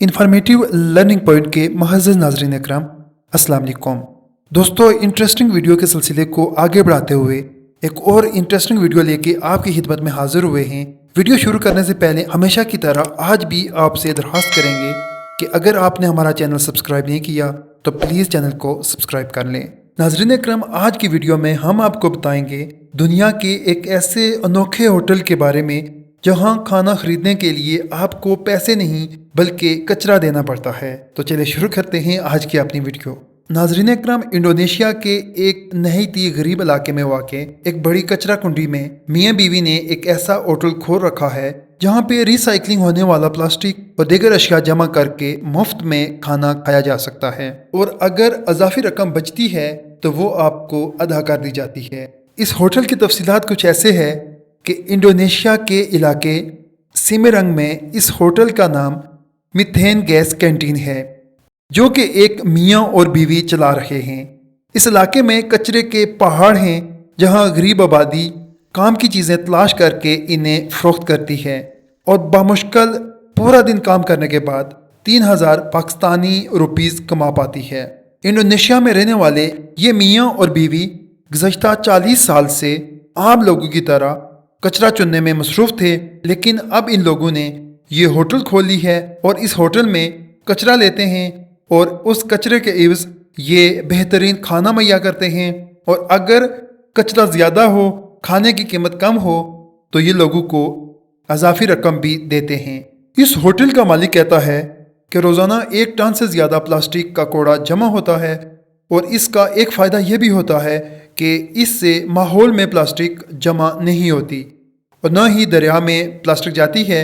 Informative learning point के मुअज़्ज़ज़ नाज़रीन इकराम, अस्सलाम वालेकुम। दोस्तों, इंटरेस्टिंग वीडियो के सिलसिले को आगे बढ़ाते हुए एक और इंटरेस्टिंग वीडियो लेके आपकी खिदमत में हाजिर हुए हैं। वीडियो शुरू करने से पहले हमेशा की तरह आज भी आपसे दरख्वास्त करेंगे कि अगर आपने हमारा चैनल सब्सक्राइब नहीं किया तो प्लीज़ चैनल को सब्सक्राइब कर लें। नाज़रीन इकराम, आज की वीडियो में हम आपको बताएंगे दुनिया के एक ऐसे अनोखे होटल के बारे में जहां खाना खरीदने के लिए आपको पैसे नहीं बल्कि कचरा देना पड़ता है। तो चलिए शुरू करते हैं आज की अपनी वीडियो। नाज़रीन इकराम, इंडोनेशिया के एक नहायत ही गरीब इलाके में वाक़ एक बड़ी कचरा कुंडी में मियाँ बीवी ने एक ऐसा होटल खोल रखा है जहां पे रिसाइकलिंग होने वाला प्लास्टिक और दीगर अशिया जमा करके मुफ्त में खाना खाया जा सकता है, और अगर अजाफी रकम बचती है तो वो आपको अदा कर दी जाती है। इस होटल की तफसीलात कुछ ऐसे है कि इंडोनेशिया के इलाके सिमरंग में इस होटल का नाम मीथेन गैस कैंटीन है, जो कि एक मियाँ और बीवी चला रहे हैं। इस इलाके में कचरे के पहाड़ हैं जहां गरीब आबादी काम की चीज़ें तलाश करके इन्हें फ़रोख्त करती है और बामुश्किल पूरा दिन काम करने के बाद 3000 पाकिस्तानी रुपीज़ कमा पाती है। इंडोनेशिया में रहने वाले ये मियाँ और बीवी गुज़श्ता 40 साल से आम लोगों की तरह कचरा चुनने में मसरूफ़ थे, लेकिन अब इन लोगों ने ये होटल खोल ली है और इस होटल में कचरा लेते हैं और उस कचरे के एवज़ ये बेहतरीन खाना मुहैया करते हैं, और अगर कचरा ज़्यादा हो, खाने की कीमत कम हो तो ये लोगों को अजाफी रकम भी देते हैं। इस होटल का मालिक कहता है कि रोज़ाना 1 टन से ज़्यादा प्लास्टिक का कूड़ा जमा होता है, और इसका एक फ़ायदा यह भी होता है कि इससे माहौल में प्लास्टिक जमा नहीं होती और न ही दरिया में प्लास्टिक जाती है,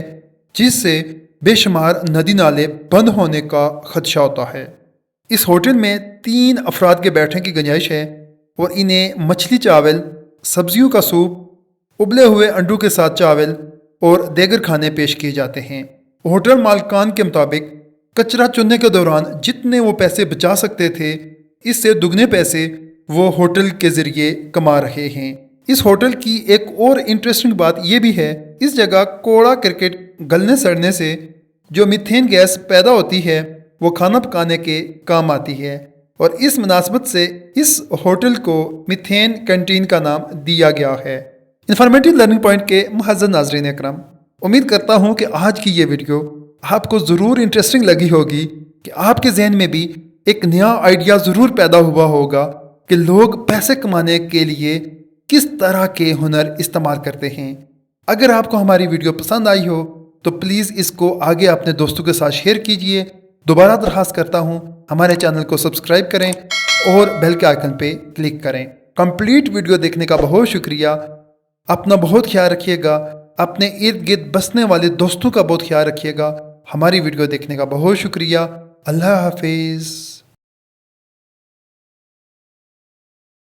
जिससे बेशुमार नदी नाले बंद होने का खदशा होता है। इस होटल में 3 अफराद के बैठने की गुंजाइश है और इन्हें मछली चावल, सब्जियों का सूप, उबले हुए अंडों के साथ चावल और दीगर खाने पेश किए जाते हैं। होटल मालिकान के मुताबिक कचरा चुनने के दौरान जितने वो पैसे बचा सकते थे, इससे दुगने पैसे वो होटल के ज़रिए कमा रहे हैं। इस होटल की एक और इंटरेस्टिंग बात यह भी है, इस जगह कूड़ा करकट गलने सड़ने से जो मीथेन गैस पैदा होती है वो खाना पकाने के काम आती है, और इस मुनासबत से इस होटल को मीथेन कैंटीन का नाम दिया गया है। इंफॉर्मेटिव लर्निंग पॉइंट के मुअज़्ज़ज़ नाज़रीन इकराम, उम्मीद करता हूँ कि आज की ये वीडियो आपको ज़रूर इंटरेस्टिंग लगी होगी कि आपके जहन में भी एक नया आइडिया ज़रूर पैदा हुआ होगा कि लोग पैसे कमाने के लिए किस तरह के हुनर इस्तेमाल करते हैं। अगर आपको हमारी वीडियो पसंद आई हो तो प्लीज़ इसको आगे अपने दोस्तों के साथ शेयर कीजिए। दोबारा दरख्वास्त करता हूँ, हमारे चैनल को सब्सक्राइब करें और बेल के आइकन पे क्लिक करें। कंप्लीट वीडियो देखने का बहुत शुक्रिया। अपना बहुत ख्याल रखिएगा, अपने इर्द गिर्द बसने वाले दोस्तों का बहुत ख्याल रखिएगा। हमारी वीडियो देखने का बहुत शुक्रिया। अल्लाह हाफिज़।